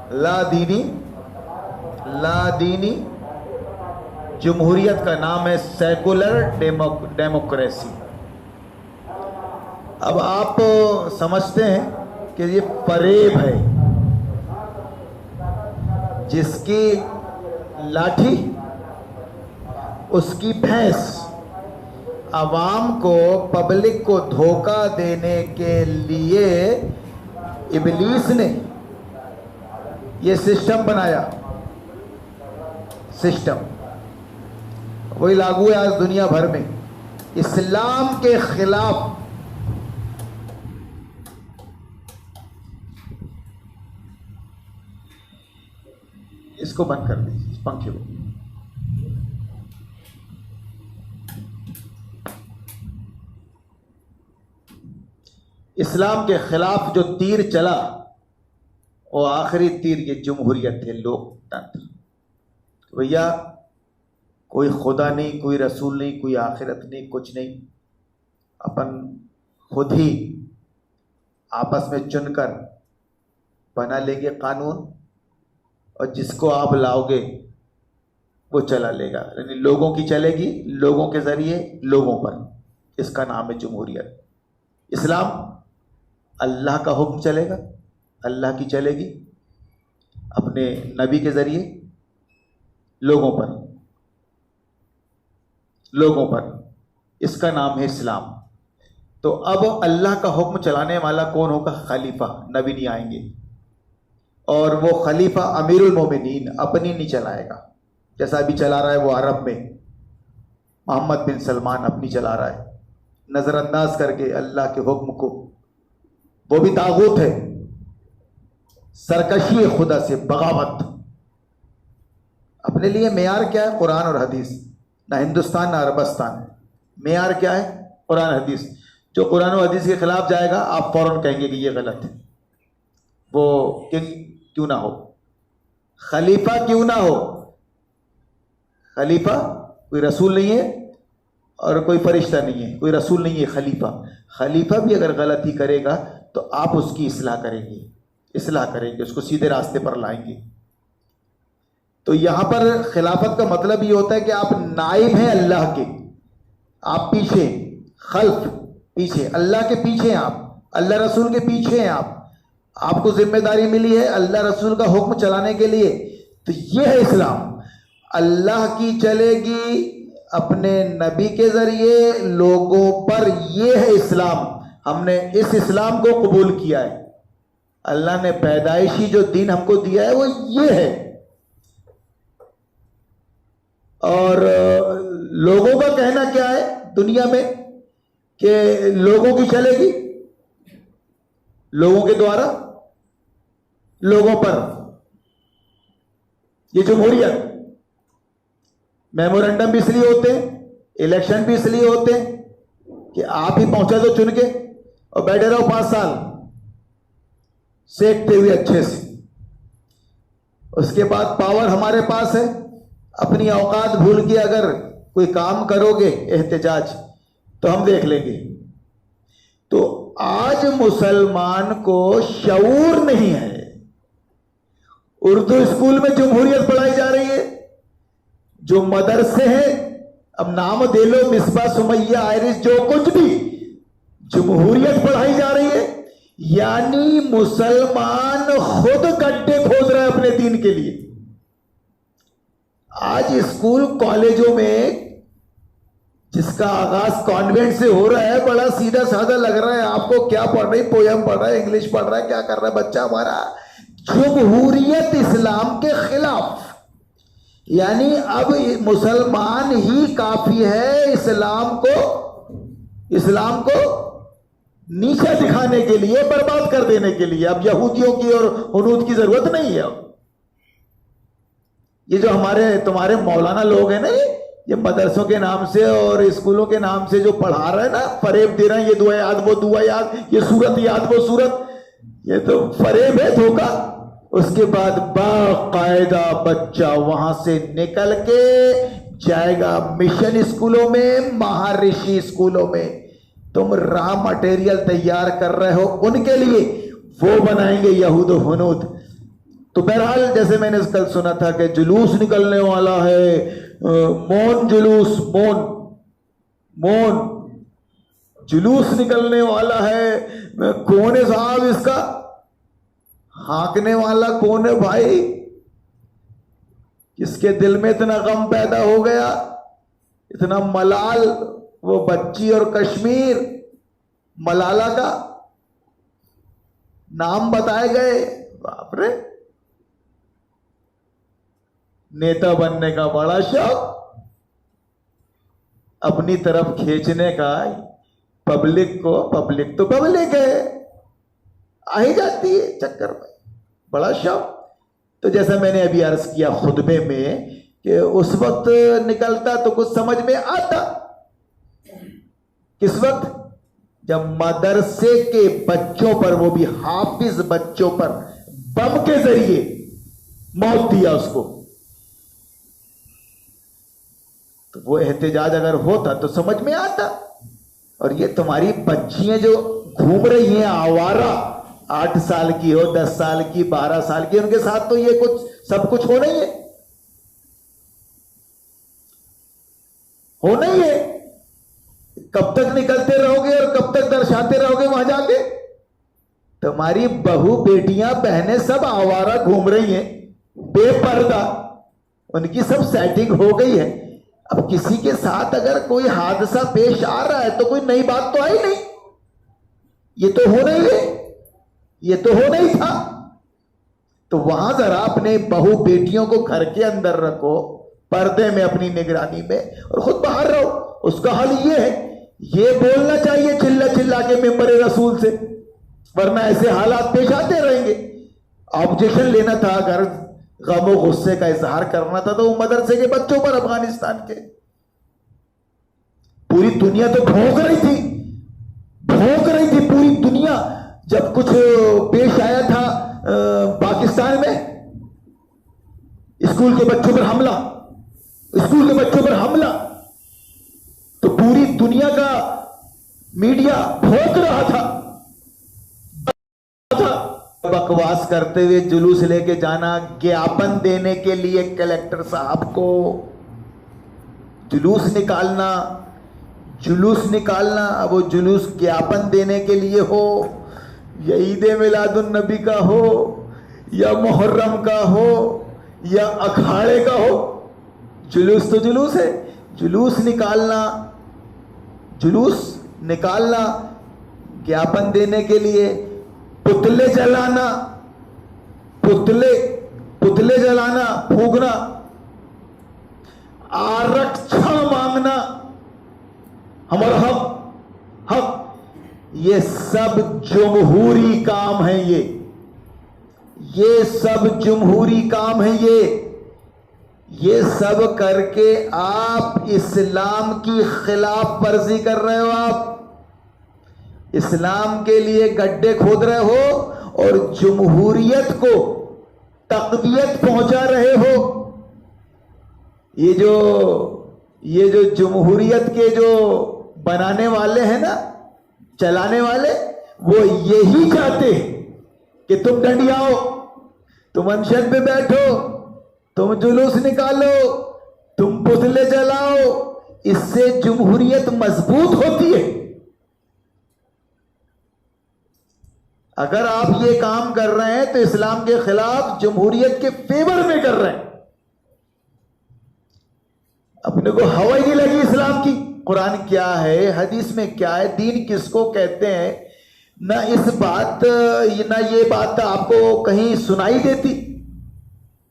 लादीनी जमहूरियत का नाम है सेकुलर डेमोक्रेसी। अब आप समझते हैं कि ये फरेब है, जिसकी लाठी उसकी भैंस। आवाम को, पब्लिक को धोखा देने के लिए इब्लीस ने ये सिस्टम बनाया। सिस्टम वही लागू है आज दुनिया भर में। इस्लाम के खिलाफ इसको बंद कर दीजिए, इस पंखे को। इस्लाम के खिलाफ जो तीर चला वो आखिरी तीर ये जमहूरियत थे, लोकतंत्र। भैया कोई खुदा नहीं, कोई रसूल नहीं, कोई आखिरत नहीं, कुछ नहीं। अपन खुद ही आपस में चुनकर बना लेंगे कानून, और जिसको आप लाओगे वो चला लेगा। यानी लोगों की चलेगी, लोगों के जरिए लोगों पर। इसका नाम है जमहूरियत। इस्लाम अल्लाह का हुक्म चलेगा, अल्लाह की चलेगी, अपने नबी के जरिए लोगों पर। इसका नाम है इस्लाम। तो अब अल्लाह का हुक्म चलाने वाला कौन होगा? खलीफा। नबी नहीं आएंगे, और वो खलीफा अमीरुल मोमिनीन अपनी नहीं चलाएगा। जैसा अभी चला रहा है वो अरब में मोहम्मद बिन सलमान अपनी चला रहा है, नजरअंदाज करके अल्लाह के हुक्म को। वो भी तागूत है, सरकशी है खुदा से, बगावत। अपने लिए मेयार क्या है? कुरान और हदीस। ना हिंदुस्तान ना अरबस्तान। मेयार क्या है? कुरान हदीस। जो कुरान और हदीस के खिलाफ जाएगा आप फौरन कहेंगे कि ये गलत है। वो किंग क्यों ना हो, खलीफा क्यों ना हो। खलीफा कोई रसूल नहीं है और कोई फरिश्ता नहीं है, कोई रसूल नहीं है। खलीफा भी अगर गलती करेगा तो आप उसकी इस्लाह करेंगे, उसको सीधे रास्ते पर लाएंगे। तो यहां पर खिलाफत का मतलब ये होता है कि आप नाइब हैं अल्लाह के, आप पीछे, खल्फ पीछे, अल्लाह के पीछे हैं आप, अल्लाह रसूल के पीछे हैं आप। आपको जिम्मेदारी मिली है अल्लाह रसूल का हुक्म चलाने के लिए। तो ये है इस्लाम। अल्लाह की चलेगी अपने नबी के जरिए लोगों पर। ये है इस्लाम। हमने इस इस्लाम को कबूल किया है। अल्लाह ने पैदाइशी जो दीन हमको दिया है वो ये है। और लोगों का कहना क्या है दुनिया में कि लोगों की चलेगी, लोगों के द्वारा लोगों पर। ये जमहूरियत। मेमोरेंडम भी इसलिए होते हैं, इलेक्शन भी इसलिए होते हैं कि आप ही पहुंचा दो चुन के और बैठे रहो 5 साल सेकते हुए अच्छे से। उसके बाद पावर हमारे पास है, अपनी औकात भूल के अगर कोई काम करोगे एहतजाज तो हम देख लेंगे। तो आज मुसलमान को शऊर नहीं है। उर्दू स्कूल में जमहूरियत पढ़ाई जा रही है। जो मदरसे हैं, अब नाम दे लो, मिसबा, सुमैया, आयरिश, जो कुछ भी, जमहूरियत पढ़ाई जा रही है। यानी मुसलमान खुद गड्ढे खोद रहा है अपने दीन के लिए। आज स्कूल कॉलेजों में जिसका आगाज कॉन्वेंट से हो रहा है, बड़ा सीधा साधा लग रहा है। आपको क्या पढ़ रही, पोयम पढ़ रहा है, इंग्लिश पढ़ रहा है, क्या कर रहा है बच्चा हमारा? जमहूरियत इस्लाम के खिलाफ। यानी अब मुसलमान ही काफी है इस्लाम को नीचा दिखाने के लिए, बर्बाद कर देने के लिए। अब यहूदियों की और हुनूद की जरूरत नहीं है। ये जो तुम्हारे मौलाना लोग हैं ना, ये मदरसों के नाम से और स्कूलों के नाम से जो पढ़ा रहे हैं ना, फरेब दे रहे हैं, ये दुआ याद वो दुआ याद, ये सूरत याद वो सूरत, ये तो फरेब है, धोखा। उसके बाद बाकायदा बच्चा वहां से निकल के जाएगा मिशन स्कूलों में, महर्षि स्कूलों में। तुम रॉ मटेरियल तैयार कर रहे हो उनके लिए, वो बनाएंगे यहूद हुनूद। तो बहरहाल जैसे मैंने कल सुना था कि जुलूस निकलने वाला है, मौन जुलूस, मौन जुलूस निकलने वाला है। कौन है साहब इसका हाँकने वाला? कौन है भाई? किसके दिल में इतना गम पैदा हो गया, इतना मलाल? वो बच्ची और कश्मीर, मलाला का नाम बताए गए। बाप रे, नेता बनने का बड़ा शौक, अपनी तरफ खींचने का पब्लिक को। पब्लिक तो पब्लिक है, आ ही जाती है चक्कर में, बड़ा शौक। तो जैसा मैंने अभी अर्ज किया खुतबे में कि उस वक्त निकलता तो कुछ समझ में आता। किस वक्त? जब मदरसे के बच्चों पर, वो भी हाफिज बच्चों पर, बम के जरिए मौत दिया उसको। तो वो एहतजाज अगर होता तो समझ में आता। और ये तुम्हारी बच्चियां जो घूम रही हैं आवारा, 8 साल की हो, 10 साल की, 12 साल की, उनके साथ तो ये कुछ सब कुछ होना ही है, होना ही है। कब तक निकलते रहोगे और कब तक दर्शाते रहोगे वहां जाके? तुम्हारी बहू, बेटियां, बहनें सब आवारा घूम रही हैं बेपर्दा, उनकी सब सेटिंग हो गई है। अब किसी के साथ अगर कोई हादसा पेश आ रहा है तो कोई नई बात तो आई नहीं, ये तो होना ही है, ये तो होना ही था। तो वहां जरा अपने बहू बेटियों को घर के अंदर रखो, पर्दे में, अपनी निगरानी में, और खुद बाहर रहो। उसका हल ये है, ये बोलना चाहिए चिल्ला चिल्ला के मिंबर रसूल से, वरना ऐसे हालात पेश आते रहेंगे। ऑब्जेक्शन लेना था, अगर गम और गुस्से का इजहार करना था, तो वो मदरसे के बच्चों पर, अफगानिस्तान के। पूरी दुनिया तो भौंक रही थी, भौंक रही थी पूरी दुनिया जब कुछ पेश आया था पाकिस्तान में। स्कूल के बच्चों पर हमला, स्कूल के बच्चों पर हमला, तो पूरी दुनिया का मीडिया भौंक रहा था। बकवास करते हुए जुलूस लेके जाना, ज्ञापन देने के लिए कलेक्टर साहब को, जुलूस निकालना, जुलूस निकालना। अब वो जुलूस ज्ञापन देने के लिए हो, या ईद मिलादुन नबी का हो, या मुहर्रम का हो, या अखाड़े का हो, जुलूस तो जुलूस है। जुलूस निकालना, जुलूस निकालना ज्ञापन देने के लिए, पुतले जलाना, पुतले जलाना, फूंकना, आरक्षण मांगना, हमारा हक, ये सब जमहूरी काम है। ये सब जमहूरी काम है। ये सब करके आप इस्लाम की खिलाफ वर्जी कर रहे हो। आप इस्लाम के लिए गड्ढे खोद रहे हो और जमहूरियत को तकवीयत पहुंचा रहे हो। ये जो जमहूरियत के जो बनाने वाले हैं ना, चलाने वाले, वो यही चाहते हैं कि तुम डंडियाओ, तुम अनशन पे बैठो, तुम जुलूस निकालो, तुम पुतले जलाओ। इससे जमहूरियत मजबूत होती है। अगर आप ये काम कर रहे हैं तो इस्लाम के खिलाफ, जमहूरियत के फेवर में कर रहे हैं। अपने को हवा ही नहीं लगी इस्लाम की। कुरान क्या है, हदीस में क्या है, दीन किसको कहते हैं, ना इस बात, ना ये बात आपको कहीं सुनाई देती।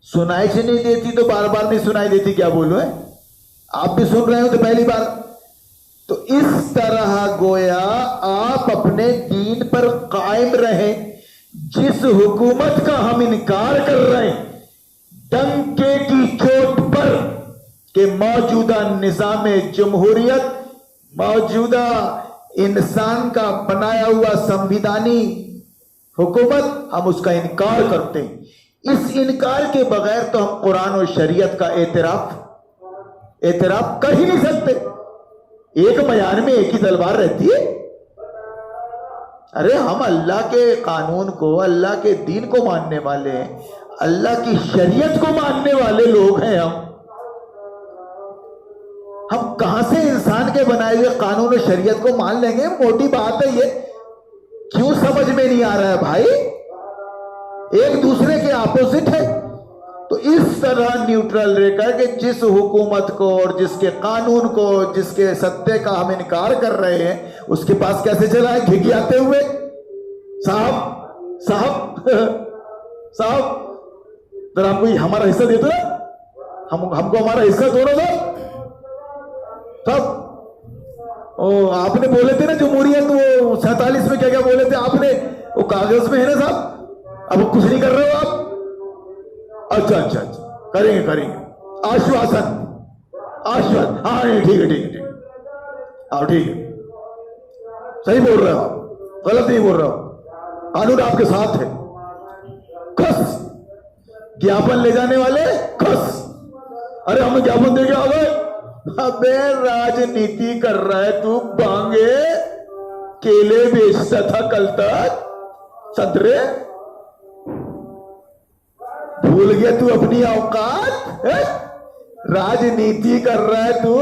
सुनाई से नहीं देती तो बार बार नहीं सुनाई देती, क्या बोलूं है? आप भी सुन रहे हो तो पहली बार। तो इस तरह गोया आप अपने दीन पर कायम रहें। जिस हुकूमत का हम इनकार कर रहे हैं डंके की चोट पर कि मौजूदा निजाम जमहूरियत, मौजूदा इंसान का बनाया हुआ संविधानी हुकूमत, हम उसका इनकार करते हैं। इस इनकार के बगैर तो हम कुरान और शरीयत का एतराफ कर ही नहीं सकते। एक मयान में एक ही तलवार रहती है। अरे हम अल्लाह के कानून को, अल्लाह के दीन को मानने वाले हैं। अल्लाह की शरीयत को मानने वाले लोग हैं हम कहां से इंसान के बनाए हुए कानून और शरीयत को मान लेंगे? मोटी बात है ये, क्यों समझ में नहीं आ रहा है भाई? एक दूसरे के ऑपोजिट है। तो इस तरह न्यूट्रल रहकर के जिस हुकूमत को और जिसके कानून को, जिसके सत्य का हम इनकार कर रहे हैं, उसके पास कैसे चलाए घिघियाते हुए? साहब साहब साहब जरा हमको हमारा हिस्सा दे दो ना, हमको हमारा हिस्सा दो ना तब। ओ आपने बोले थे ना जमहूरियत, वो 47 में क्या क्या बोले थे आपने, वो कागज में है ना साहब, अब वो कुछ नहीं कर रहे हो आप? अच्छा अच्छा अच्छा, करेंगे करेंगे, आश्वासन आश्वासन, हाँ ठीक है ठीक है ठीक है, हाँ ठीक है, सही बोल रहे हो आप, गलत नहीं बोल रहे हो, कानून आपके साथ है। खस ज्ञापन ले जाने वाले खस, अरे हमें ज्ञापन दे के आ गए। अबे राजनीति कर रहा है तू, बांगे केले बेचता था कल तक, संतरे भूल गया तू अपनी औकात है? राजनीति कर रहा है तू,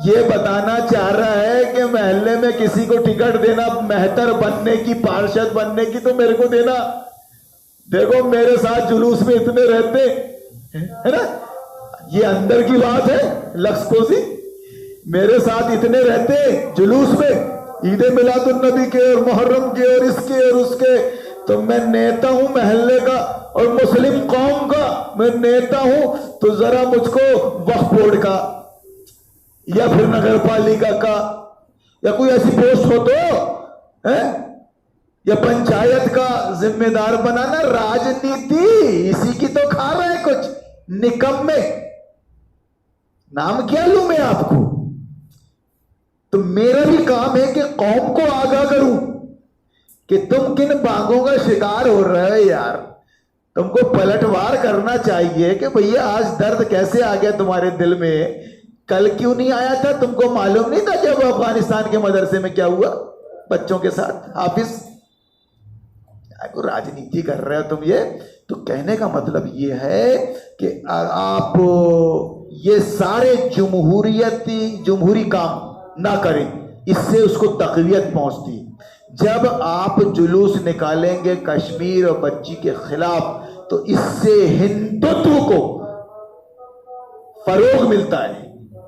ये बताना चाह रहा है कि महल्ले में किसी को टिकट देना मेहतर बनने की, पार्षद बनने की, तो मेरे को देना। देखो मेरे साथ जुलूस में इतने रहते है ना, ये अंदर की बात है लक्ष्य, मेरे साथ इतने रहते जुलूस में, ईद मिलादुन नबी के और मुहर्रम के और इसके और उसके, तो मैं नेता हूं महल्ले का और मुस्लिम कौम का मैं नेता हूं, तो जरा मुझको वक्फ बोर्ड का या फिर नगर पालिका का या कोई ऐसी पोस्ट हो तो है, या पंचायत का जिम्मेदार बनाना। राजनीति इसी की तो खा रहा है कुछ निकम्मे, नाम क्या लूं मैं आपको? तो मेरा भी काम है कि कौम को आगाह करूं कि तुम किन बागों का शिकार हो रहे हो यार। तुमको पलटवार करना चाहिए कि भैया आज दर्द कैसे आ गया तुम्हारे दिल में, कल क्यों नहीं आया था? तुमको मालूम नहीं था जब अफगानिस्तान के मदरसे में क्या हुआ बच्चों के साथ? हाफिज को राजनीति कर रहे हो तुम ये। तो कहने का मतलब ये है कि आप ये सारे जमहूरी काम ना करें, इससे उसको तकवीयत पहुंचती है। जब आप जुलूस निकालेंगे कश्मीर और बच्ची के खिलाफ, तो इससे हिंदुत्व को फरोग मिलता है,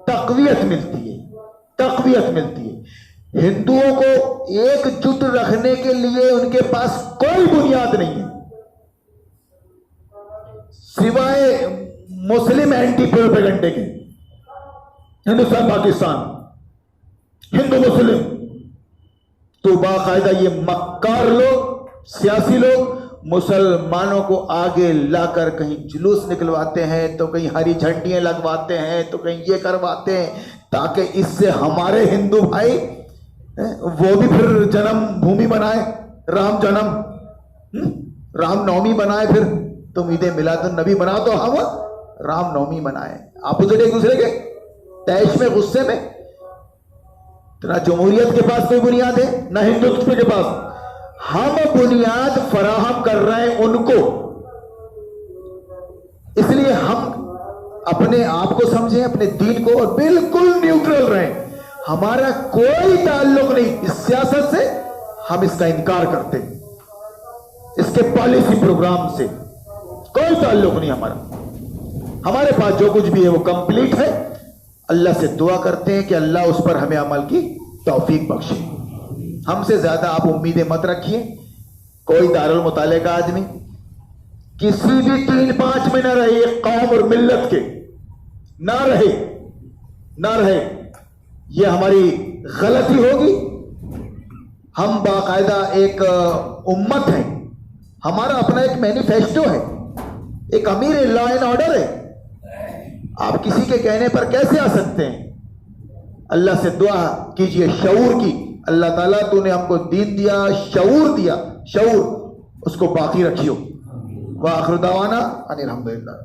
तकवीयत मिलती है, तकवीयत मिलती है। हिंदुओं को एकजुट रखने के लिए उनके पास कोई बुनियाद नहीं है सिवाय मुस्लिम एंटी प्रोपेगेंडे के। हिंदुस्तान पाकिस्तान, हिंदू मुस्लिम, तो बाकायदा ये मक्कार लोग, सियासी लोग मुसलमानों को आगे लाकर कहीं जुलूस निकलवाते हैं, तो कहीं हरी झंडियां लगवाते हैं, तो कहीं ये करवाते हैं, ताकि इससे हमारे हिंदू भाई वो भी फिर जन्म भूमि बनाए, राम जन्म, रामनवमी बनाए, फिर तुम ईद मिलादुन नबी बनाओ तो हम रामनवमी बनाए। अपोजिट एक दूसरे के तैश में, गुस्से में। तो ना जमहूरियत के पास कोई बुनियाद है ना हिंदुत्व के पास। हम बुनियाद फराहम कर रहे हैं उनको, इसलिए हम अपने आप को समझें, अपने दीन को, और बिल्कुल न्यूट्रल रहें। हमारा कोई ताल्लुक नहीं इस सियासत से, हम इसका इनकार करते, इसके पॉलिसी प्रोग्राम से कोई ताल्लुक नहीं हमारा। हमारे पास जो कुछ भी है वो कंप्लीट है। अल्लाह से दुआ करते हैं कि अल्लाह उस पर हमें अमल की तौफीक बख्शे। हमसे ज्यादा आप उम्मीदें मत रखिए। कोई दारुल मुताले का आदमी किसी भी 3-5 में ना रहे, कौम और मिल्लत के ना रहे, ये हमारी गलती होगी। हम बाकायदा एक उम्मत है, हमारा अपना एक मैनिफेस्टो है, एक अमीर लॉ एंड ऑर्डर है। आप किसी के कहने पर कैसे आ सकते हैं? अल्लाह से दुआ कीजिए शऊर की। अल्लाह ताला तूने हमको दीन दिया, शऊर दिया, शऊर उसको बाकी रखियो। व आखिर दावाना अनिल हम्दुलिल्लाह।